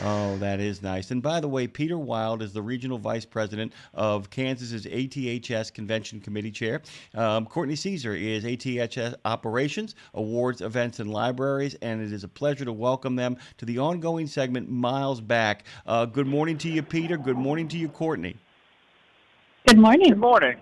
Oh, that is nice. And by the way, Peter Wild is the Regional Vice President of Kansas's ATHS Convention Committee Chair. Courtney Cesar is ATHS Operations, Awards, Events, and Libraries, and it is a pleasure to welcome them to the ongoing segment Miles Back. Good morning to you, Peter. Good morning to you, Courtney. Good Good morning. morning.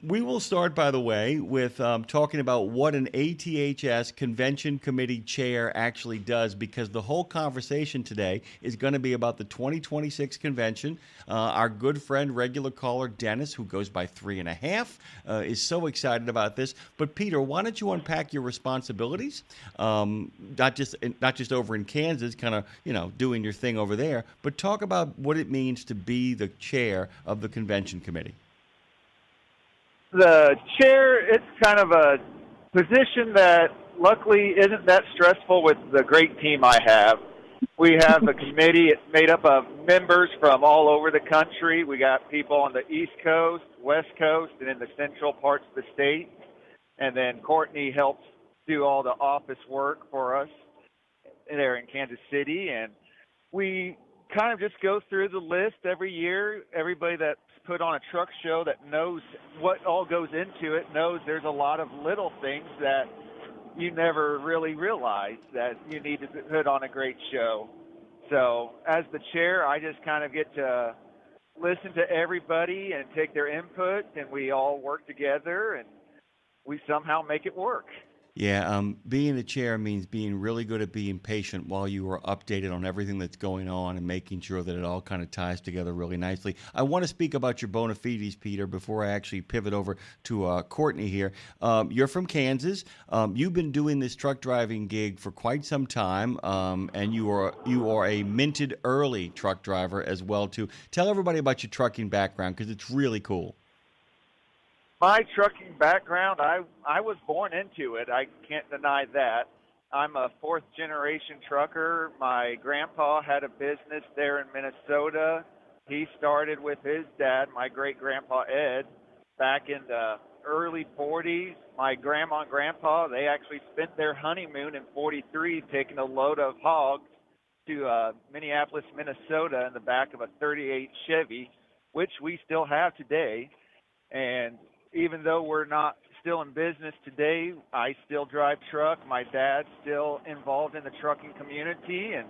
We will start, by the way, with talking about what an ATHS Convention Committee Chair actually does, because the whole conversation today is going to be about the 2026 convention. Our good friend, regular caller Dennis, who goes by 3.5, is so excited about this. But Peter, why don't you unpack your responsibilities? Not just over in Kansas, kind of doing your thing over there, but talk about what it means to be the chair of the convention committee. The chair, it's kind of a position that luckily isn't that stressful with the great team I have. We have a committee. It's made up of members from all over the country. We got people on the East Coast, West Coast, and in the central parts of the state. And then Courtney helps do all the office work for us there in Kansas City. And we kind of just go through the list every year. Everybody that's put on a truck show that knows what all goes into it knows there's a lot of little things that you never really realize that you need to put on a great show. So as the chair, I just kind of get to listen to everybody and take their input, and we all work together, and we somehow make it work. Yeah, being a chair means being really good at being patient while you are updated on everything that's going on and making sure that it all kind of ties together really nicely. I want to speak about your bona fides, Peter, before I actually pivot over to Courtney here. You're from Kansas. You've been doing this truck driving gig for quite some time, and you are a minted early truck driver as well too. Tell everybody about your trucking background because it's really cool. My trucking background, I was born into it. I can't deny that. I'm a fourth-generation trucker. My grandpa had a business there in Minnesota. He started with his dad, my great-grandpa Ed, back in the early 40s. My grandma and grandpa, they actually spent their honeymoon in 43 taking a load of hogs to Minneapolis, Minnesota in the back of a 38 Chevy, which we still have today. And even though we're not still in business today, I still drive truck. My dad's still involved in the trucking community, and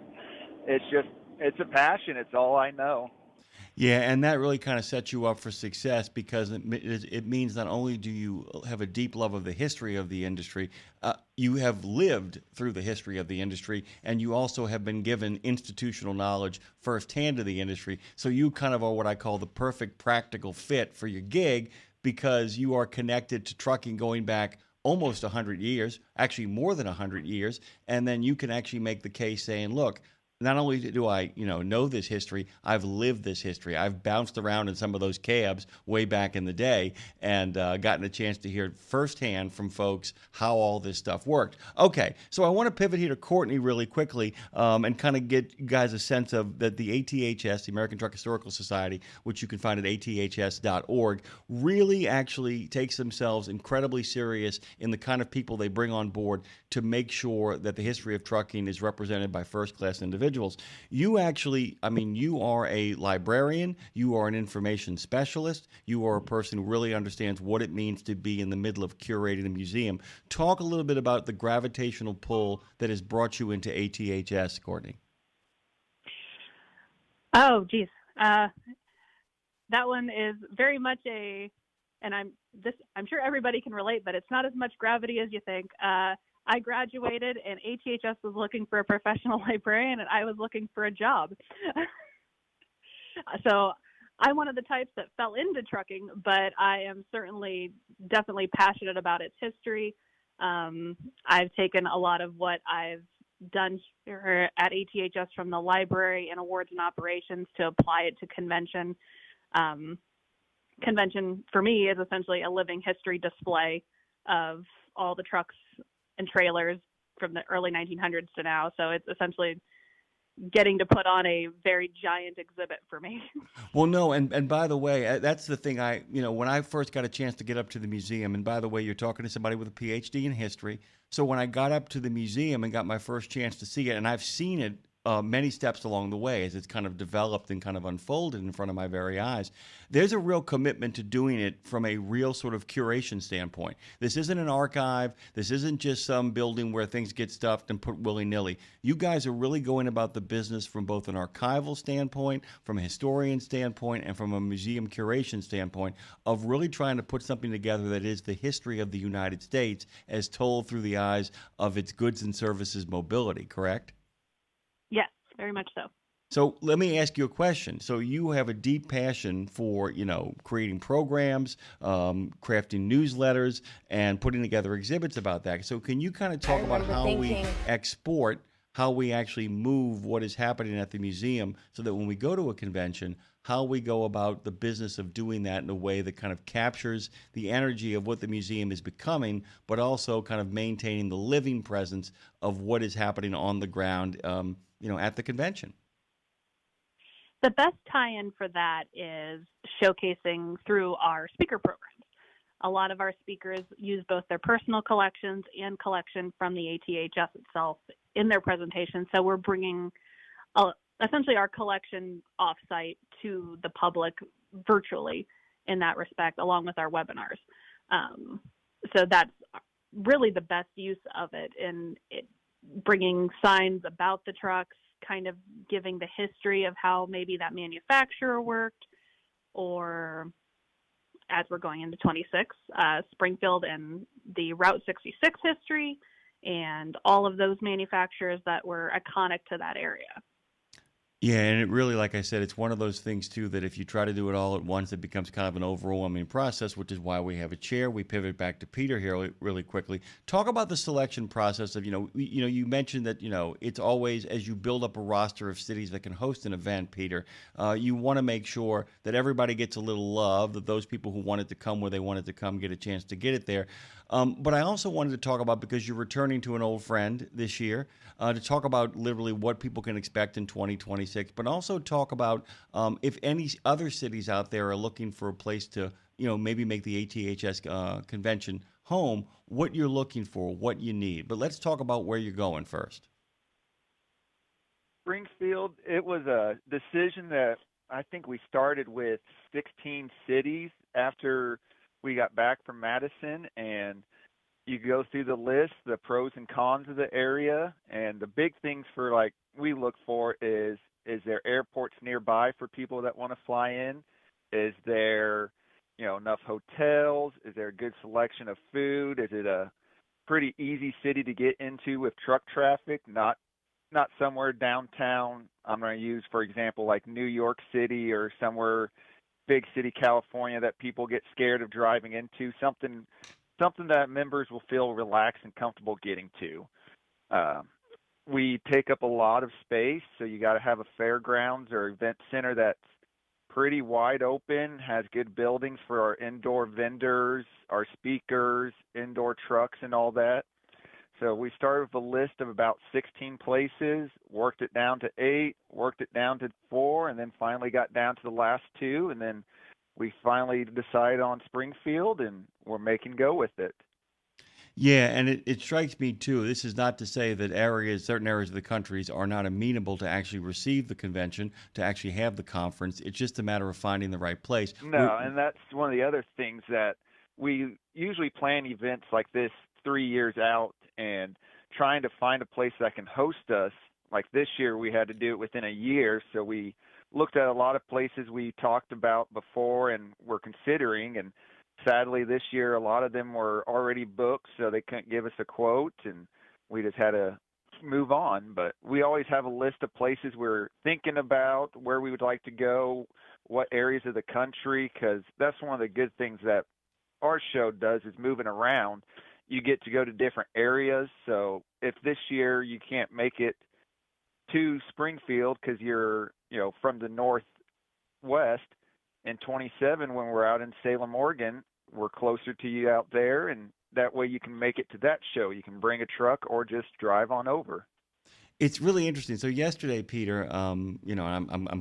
it's a passion. It's all I know. Yeah, and that really kind of sets you up for success because it means not only do you have a deep love of the history of the industry, you have lived through the history of the industry, and you also have been given institutional knowledge firsthand of the industry. So you kind of are what I call the perfect practical fit for your gig because you are connected to trucking going back almost 100 years, actually more than 100 years, and then you can actually make the case saying, look, not only do I, know this history, I've lived this history. I've bounced around in some of those cabs way back in the day and gotten a chance to hear firsthand from folks how all this stuff worked. Okay, so I want to pivot here to Courtney really quickly and kind of get you guys a sense of that the ATHS, the American Truck Historical Society, which you can find at aths.org, really actually takes themselves incredibly serious in the kind of people they bring on board to make sure that the history of trucking is represented by first-class individuals. You actually, you are a librarian, you are an information specialist, you are a person who really understands what it means to be in the middle of curating a museum. Talk a little bit about the gravitational pull that has brought you into ATHS, Courtney. Oh, geez. That one is very much and I'm sure everybody can relate, but it's not as much gravity as you think. I graduated and ATHS was looking for a professional librarian and I was looking for a job. So I'm one of the types that fell into trucking, but I am definitely passionate about its history. I've taken a lot of what I've done here at ATHS from the library and awards and operations to apply it to convention. Convention for me is essentially a living history display of all the trucks and trailers from the early 1900s to now. So it's essentially getting to put on a very giant exhibit for me. Well, no, and by the way, that's the thing when I first got a chance to get up to the museum, and by the way, you're talking to somebody with a PhD in history. So when I got up to the museum and got my first chance to see it, and I've seen it many steps along the way as it's kind of developed and kind of unfolded in front of my very eyes. There's a real commitment to doing it from a real sort of curation standpoint. This isn't an archive. This isn't just some building where things get stuffed and put willy-nilly. You guys are really going about the business from both an archival standpoint, from a historian standpoint, and from a museum curation standpoint of really trying to put something together that is the history of the United States as told through the eyes of its goods and services mobility, correct? Yes, very much so. So let me ask you a question. So you have a deep passion for, creating programs, crafting newsletters, and putting together exhibits about that. So can you kind of talk about how we export, how we actually move what is happening at the museum so that when we go to a convention, how we go about the business of doing that in a way that kind of captures the energy of what the museum is becoming, but also kind of maintaining the living presence of what is happening on the ground, at the convention? The best tie-in for that is showcasing through our speaker programs. A lot of our speakers use both their personal collections and collection from the ATHS itself in their presentation. So we're bringing essentially our collection offsite to the public virtually in that respect, along with our webinars. So that's really the best use of it, in bringing signs about the trucks, kind of giving the history of how maybe that manufacturer worked, or as we're going into 26, Springfield and the Route 66 history and all of those manufacturers that were iconic to that area. Yeah, and it really, like I said, it's one of those things, too, that if you try to do it all at once, it becomes kind of an overwhelming process, which is why we have a chair. We pivot back to Peter here really quickly. Talk about the selection process of, you mentioned that, it's always, as you build up a roster of cities that can host an event, Peter, you want to make sure that everybody gets a little love, that those people who wanted to come where they wanted to come get a chance to get it there. But I also wanted to talk about, because you're returning to an old friend this year, to talk about literally what people can expect in 2026, but also talk about if any other cities out there are looking for a place to, maybe make the ATHS convention home, what you're looking for, what you need. But let's talk about where you're going first. Springfield, it was a decision that I think we started with 16 cities after we got back from Madison, and you go through the list, the pros and cons of the area, and the big things we look for is there airports nearby for people that want to fly in? Is there, enough hotels? Is there a good selection of food? Is it a pretty easy city to get into with truck traffic? Not somewhere downtown. I'm going to use, for example, like New York City or somewhere big city, California, that people get scared of driving into, something that members will feel relaxed and comfortable getting to. We take up a lot of space, so you got to have a fairgrounds or event center that's pretty wide open, has good buildings for our indoor vendors, our speakers, indoor trucks, and all that. So we started with a list of about 16 places, worked it down to 8, worked it down to 4, and then finally got down to the last 2, and then we finally decided on Springfield, and we're making go with it. Yeah, and it strikes me, too, this is not to say that certain areas of the country are not amenable to actually receive the convention, to actually have the conference. It's just a matter of finding the right place. No, and that's one of the other things that we usually plan events like this 3 years out, and trying to find a place that can host us. Like this year, we had to do it within a year, so we looked at a lot of places we talked about before and were considering, and sadly this year a lot of them were already booked, so they couldn't give us a quote, and we just had to move on. But we always have a list of places we're thinking about, where we would like to go, what areas of the country, because that's one of the good things that our show does, is moving around. You get to go to different areas. So if this year you can't make it to Springfield because you're, from the northwest, in 27, when we're out in Salem, Oregon, we're closer to you out there, and that way you can make it to that show. You can bring a truck or just drive on over. It's really interesting. So yesterday, Peter, I'm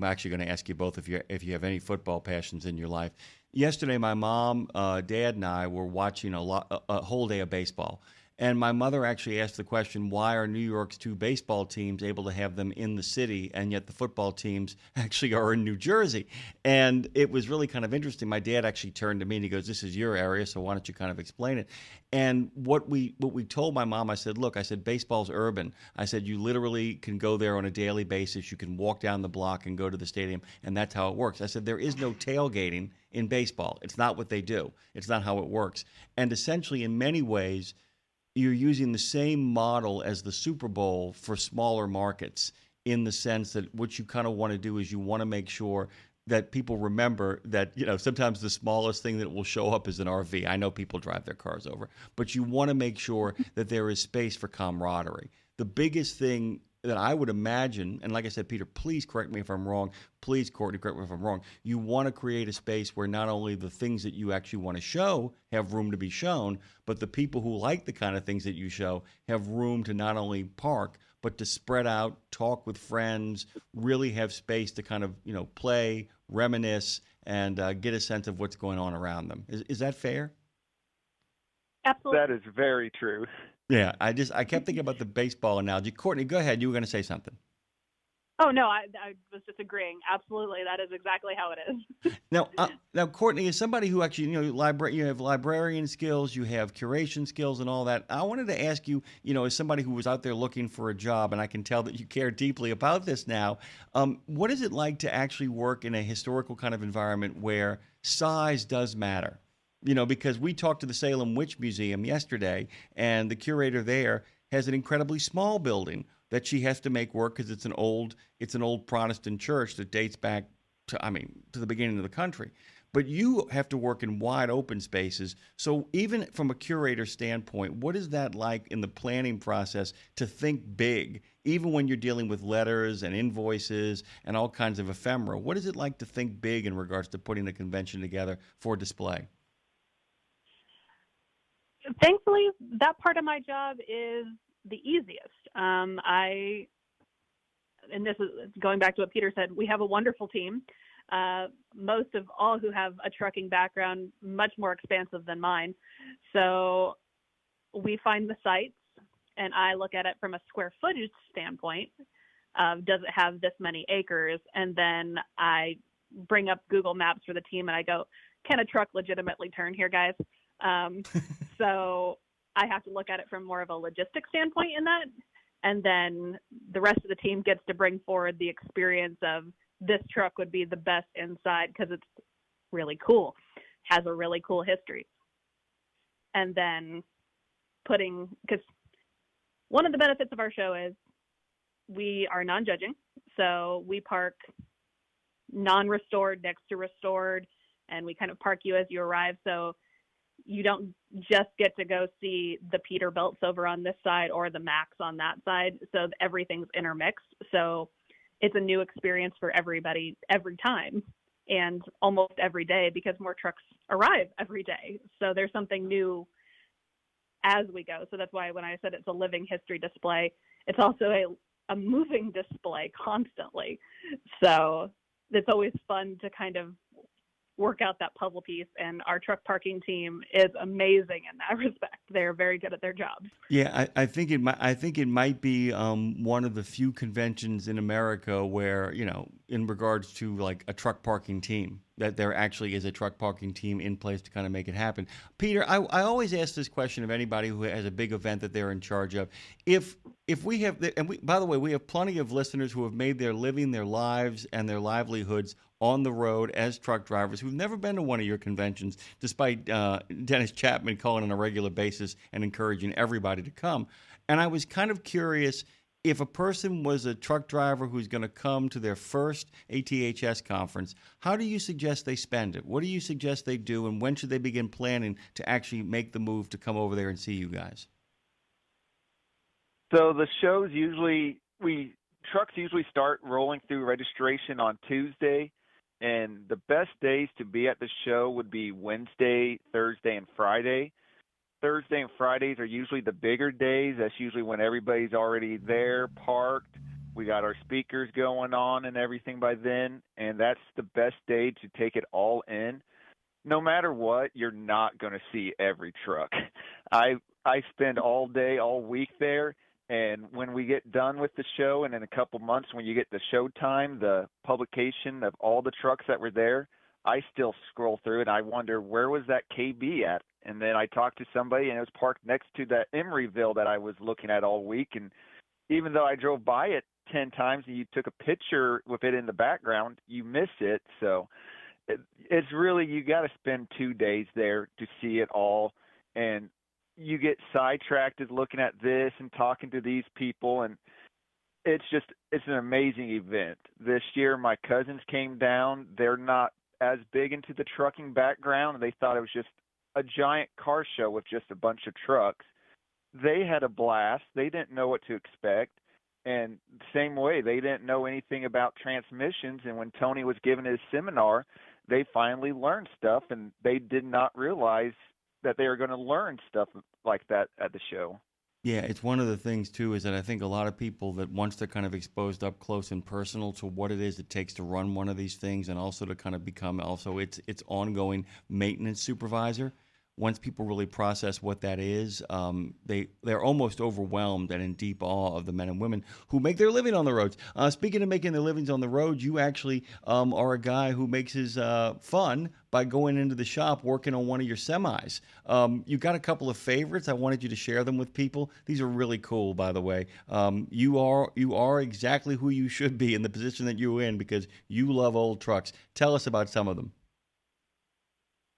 actually going to ask you both if you have any football passions in your life. Yesterday, my mom, Dad, and I were watching a whole day of baseball, And my mother actually asked the question, why are New York's two baseball teams able to have them in the city, and yet the football teams actually are in New Jersey? And it was really kind of interesting. My dad actually turned to me and he goes, this is your area, so why don't you kind of explain it? And what we told my mom, I said, look, I said, baseball's urban. I said, you literally can go there on a daily basis. You can walk down the block and go to the stadium, and that's how it works. I said, there is no tailgating in baseball. It's not what they do. It's not how it works. And essentially, in many ways, you're using the same model as the Super Bowl for smaller markets, in the sense that what you kind of want to do is you want to make sure that people remember that, sometimes the smallest thing that will show up is an RV. I know people drive their cars over, but you want to make sure that there is space for camaraderie. The biggest thing that I would imagine, and like I said, Peter, please correct me if I'm wrong. Please, Courtney, correct me if I'm wrong. You want to create a space where not only the things that you actually want to show have room to be shown, but the people who like the kind of things that you show have room to not only park, but to spread out, talk with friends, really have space to kind of, play, reminisce, and get a sense of what's going on around them. Is that fair? Absolutely. That is very true. Yeah, I kept thinking about the baseball analogy. Courtney, go ahead. You were going to say something. Oh, no, I was just agreeing. Absolutely. That is exactly how it is. Now, Courtney, as somebody who actually, you have librarian skills, you have curation skills and all that. I wanted to ask you, as somebody who was out there looking for a job, and I can tell that you care deeply about this now, what is it like to actually work in a historical kind of environment where size does matter? Because we talked to the Salem Witch Museum yesterday, and the curator there has an incredibly small building that she has to make work because it's an old Protestant church that dates back to the beginning of the country. But you have to work in wide open spaces. So even from a curator standpoint, what is that like in the planning process to think big, even when you're dealing with letters and invoices and all kinds of ephemera? What is it like to think big in regards to putting a convention together for display? Thankfully, that part of my job is the easiest. And this is going back to what Peter said, we have a wonderful team. Most of all who have a trucking background, much more expansive than mine. So we find the sites, and I look at it from a square footage standpoint. Does it have this many acres? And then I bring up Google Maps for the team, and I go, can a truck legitimately turn here, guys? So I have to look at it from more of a logistic standpoint in that. And then the rest of the team gets to bring forward the experience of this truck would be the best inside because it's really cool, has a really cool history. And then because one of the benefits of our show is we are non-judging. So we park non-restored next to restored, and we kind of park you as you arrive. So you don't just get to go see the Peterbilts over on this side or the Max on that side. So everything's intermixed. So it's a new experience for everybody every time and almost every day because more trucks arrive every day. So there's something new as we go. So that's why when I said it's a living history display, it's also a moving display constantly. So it's always fun to kind of work out that puzzle piece, and our truck parking team is amazing in that respect. They're very good at their jobs. Yeah, I think it might be one of the few conventions in America where, in regards to like a truck parking team, that there actually is a truck parking team in place to kind of make it happen. Peter, I always ask this question of anybody who has a big event that they're in charge of. If we have, by the way, we have plenty of listeners who have made their living, their lives, and their livelihoods on the road as truck drivers who've never been to one of your conventions, despite Dennis Chapman calling on a regular basis and encouraging everybody to come. And I was kind of curious, if a person was a truck driver who's going to come to their first ATHS conference, how do you suggest they spend it? What do you suggest they do, and when should they begin planning to actually make the move to come over there and see you guys? So the shows trucks usually start rolling through registration on Tuesday, and the best days to be at the show would be Wednesday, Thursday, and Friday. Thursday and Fridays are usually the bigger days. That's usually when everybody's already there, parked. We got our speakers going on and everything by then, and that's the best day to take it all in. No matter what, you're not going to see every truck. I spend all day, all week there. And when we get done with the show, and in a couple months, when you get the show time, the publication of all the trucks that were there, I still scroll through it. I wonder, where was that KB at? And then I talked to somebody, and it was parked next to that Emeryville that I was looking at all week. And even though I drove by it 10 times and you took a picture with it in the background, you miss it. So it's really, you got to spend 2 days there to see it all. And you get sidetracked looking at this and talking to these people, and it's an amazing event. This year my cousins came down. They're not as big into the trucking background, and they thought it was just a giant car show with just a bunch of trucks. They had a blast. They didn't know what to expect, and the same way, they didn't know anything about transmissions, and when Tony was giving his seminar, they finally learned stuff, and they did not realize that they are going to learn stuff like that at the show. Yeah, it's one of the things too is that I think a lot of people that once they're kind of exposed up close and personal to what it is it takes to run one of these things, and also to kind of become also its ongoing maintenance supervisor. Once people really process what that is, they're almost overwhelmed and in deep awe of the men and women who make their living on the roads. Speaking of making their livings on the road, you actually are a guy who makes his fun by going into the shop working on one of your semis. You got a couple of favorites. I wanted you to share them with people. These are really cool, by the way. You are exactly who you should be in the position that you're in because you love old trucks. Tell us about some of them.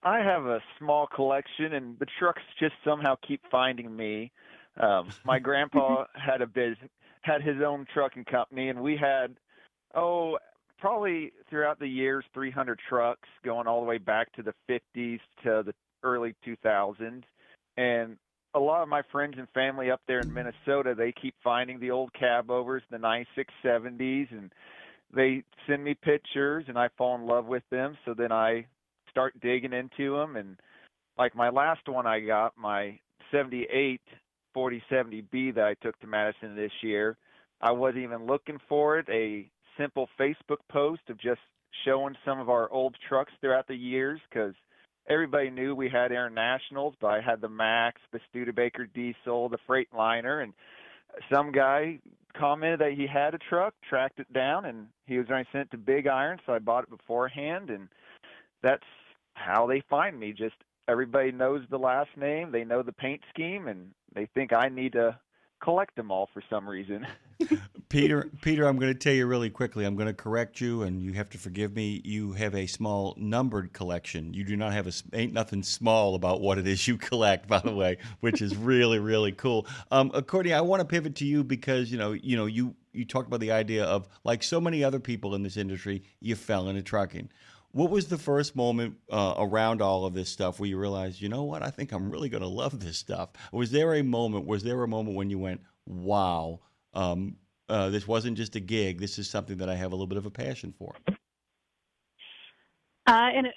I have a small collection, and the trucks just somehow keep finding me. My grandpa had his own trucking company, and we had, probably throughout the years, 300 trucks going all the way back to the 50s to the early 2000s. And a lot of my friends and family up there in Minnesota, they keep finding the old cab overs, the 9670s, and they send me pictures, and I fall in love with them. So then I start digging into them, and like my last one I got, my 78 4070B that I took to Madison this year, I wasn't even looking for it. A simple Facebook post of just showing some of our old trucks throughout the years, because everybody knew we had Internationals, but I had the Max, the Studebaker Diesel, the Freightliner, and some guy commented that he had a truck, tracked it down, and he was going to send it to Big Iron, so I bought it beforehand, and that's how they find me. Just everybody knows the last name, they know the paint scheme, and they think I need to collect them all for some reason. Peter, I'm going to tell you really quickly. I'm going to correct you, and you have to forgive me. You have a small numbered collection. You do not have ain't nothing small about what it is you collect, by the way, which is really, really cool. Courtney, I want to pivot to you because you talked about the idea of, like so many other people in this industry, you fell into trucking. What was the first moment around all of this stuff where you realized, you know what, I think I'm really going to love this stuff? Was there a moment when you went, wow, this wasn't just a gig, this is something that I have a little bit of a passion for? And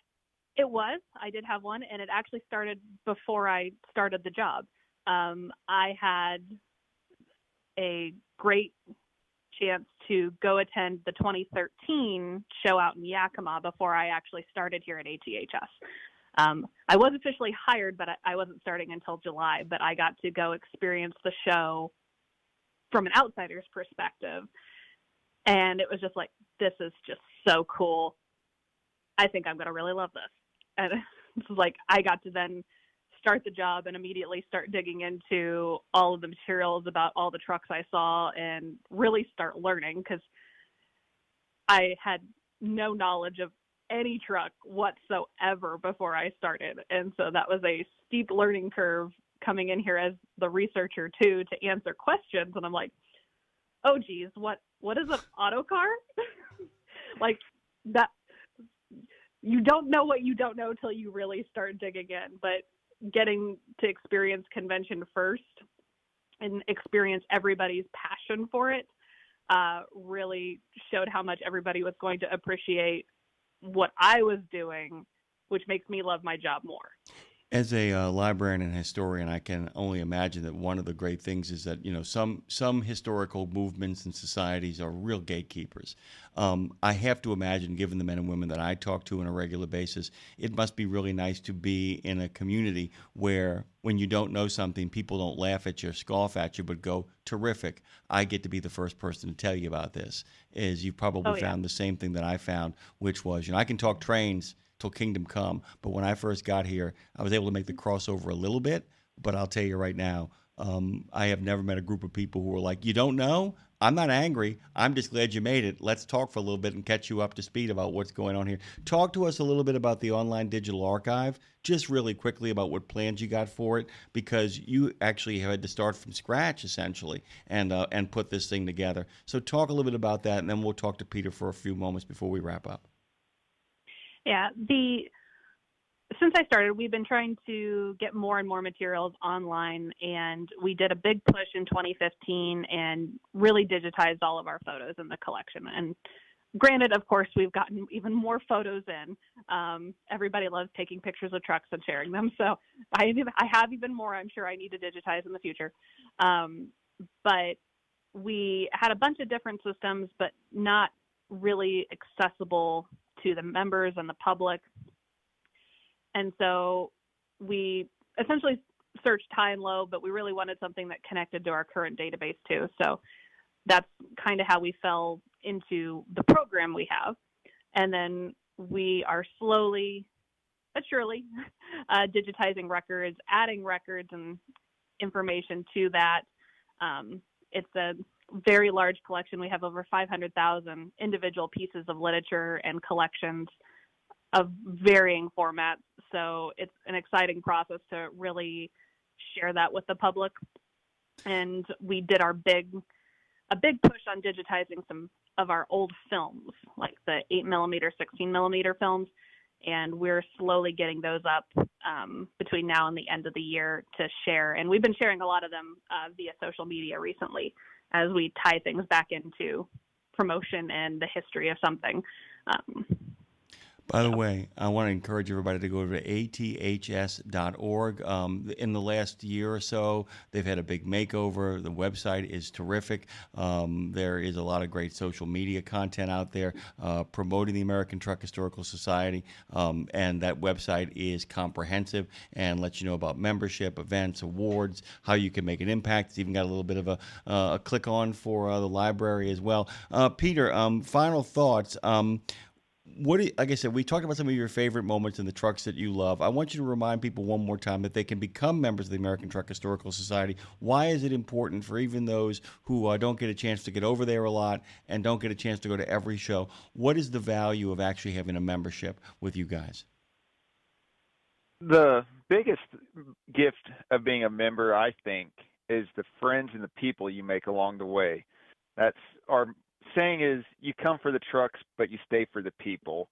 it was. I did have one, and it actually started before I started the job. I had a great chance to go attend the 2013 show out in Yakima before I actually started here at ATHS. I was officially hired, but I wasn't starting until July, but I got to go experience the show from an outsider's perspective. And it was just like, this is just so cool. I think I'm going to really love this. And it's like, I got to then start the job and immediately start digging into all of the materials about all the trucks I saw and really start learning, because I had no knowledge of any truck whatsoever before I started. And so that was a steep learning curve coming in here as the researcher too, to answer questions. And I'm like, oh geez, what is an auto car? Like that, you don't know what you don't know till you really start digging in. But getting to experience convention first and experience everybody's passion for it really showed how much everybody was going to appreciate what I was doing, which makes me love my job more. As a librarian and historian, I can only imagine that one of the great things is that some historical movements and societies are real gatekeepers. I have to imagine, given the men and women that I talk to on a regular basis, it must be really nice to be in a community where, when you don't know something, people don't laugh at you or scoff at you, but go, "Terrific! I get to be the first person to tell you about this." Is you've Oh probably yeah. found the same thing that I found, which was, I can talk trains till kingdom come. But when I first got here, I was able to make the crossover a little bit. But I'll tell you right now, I have never met a group of people who were like, "You don't know? I'm not angry. I'm just glad you made it. Let's talk for a little bit and catch you up to speed about what's going on here." Talk to us a little bit about the online digital archive, just really quickly about what plans you got for it, because you actually had to start from scratch essentially and put this thing together. So talk a little bit about that, and then we'll talk to Peter for a few moments before we wrap up. Yeah, since I started, we've been trying to get more and more materials online, and we did a big push in 2015 and really digitized all of our photos in the collection. And granted, of course, we've gotten even more photos in. Everybody loves taking pictures of trucks and sharing them, so I have even more I'm sure I need to digitize in the future. But we had a bunch of different systems, but not really accessible to the members and the public. And so we essentially searched high and low, but we really wanted something that connected to our current database too. So that's kind of how we fell into the program we have. And then we are slowly but surely digitizing records, adding records and information to that. It's a very large collection. We have over 500,000 individual pieces of literature and collections of varying formats. So it's an exciting process to really share that with the public. And we did a big push on digitizing some of our old films, like the 8mm, 16mm films. And we're slowly getting those up between now and the end of the year to share. And we've been sharing a lot of them via social media recently as we tie things back into promotion and the history of something. By the way, I want to encourage everybody to go to ATHS.org. In the last year or so, they've had a big makeover. The website is terrific. There is a lot of great social media content out there promoting the American Truck Historical Society, and that website is comprehensive and lets you know about membership, events, awards, how you can make an impact. It's even got a little bit of a click on for the library as well. Peter, final thoughts. Like I said, we talked about some of your favorite moments in the trucks that you love. I want you to remind people one more time that they can become members of the American Truck Historical Society. Why is it important for even those who don't get a chance to get over there a lot and don't get a chance to go to every show? What is the value of actually having a membership with you guys? The biggest gift of being a member, I think, is the friends and the people you make along the way. That's our saying is, you come for the trucks, but you stay for the people.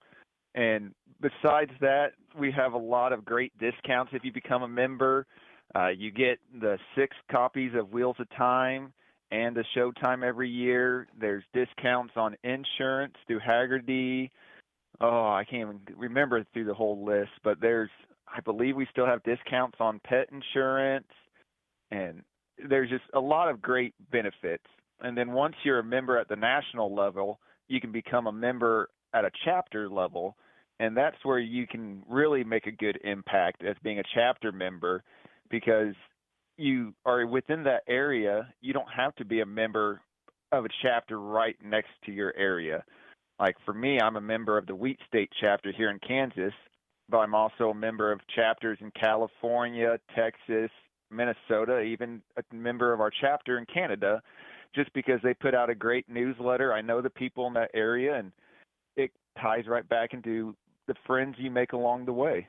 And besides that, we have a lot of great discounts if you become a member. You get the 6 copies of Wheels of Time and the Showtime every year. There's discounts on insurance through Haggerty. Oh, I can't even remember through the whole list, but I believe we still have discounts on pet insurance, and there's just a lot of great benefits. And then once you're a member at the national level, you can become a member at a chapter level, and that's where you can really make a good impact as being a chapter member, because you are within that area. You don't have to be a member of a chapter right next to your area. Like for me, I'm a member of the Wheat State chapter here in Kansas, but I'm also a member of chapters in California, Texas, Minnesota, even a member of our chapter in Canada, just because they put out a great newsletter. I know the people in that area, and it ties right back into the friends you make along the way.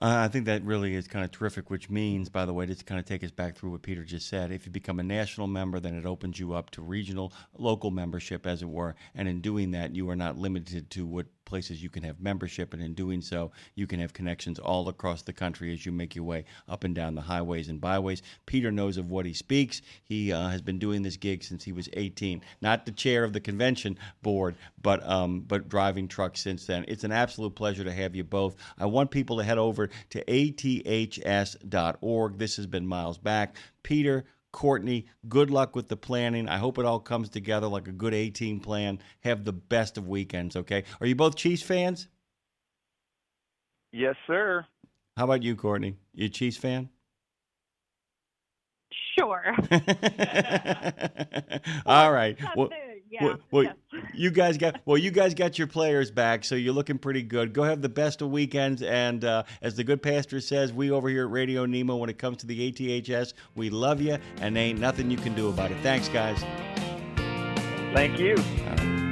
I think that really is kind of terrific, which means, by the way, just to kind of take us back through what Peter just said, if you become a national member, then it opens you up to regional, local membership, as it were. And in doing that, you are not limited to what places you can have membership, and in doing so, you can have connections all across the country as you make your way up and down the highways and byways. Peter knows of what he speaks. He has been doing this gig since he was 18. Not the chair of the convention board, but driving trucks since then. It's an absolute pleasure to have you both. I want people to head over over to aths.org. This has been Miles Back. Peter, Courtney, good luck with the planning. I hope it all comes together like a good A-team plan. Have the best of weekends, okay? Are you both Chiefs fans? Yes, sir. How about you, Courtney? You a Chiefs fan? Sure. All right. That's Well, big. Yeah. well, Yes. you guys got your players back, so you're looking pretty good. Go have the best of weekends, and as the good pastor says, we over here at Radio Nemo, when it comes to the ATHS, we love you, and there ain't nothing you can do about it. Thanks, guys. Thank you. All right.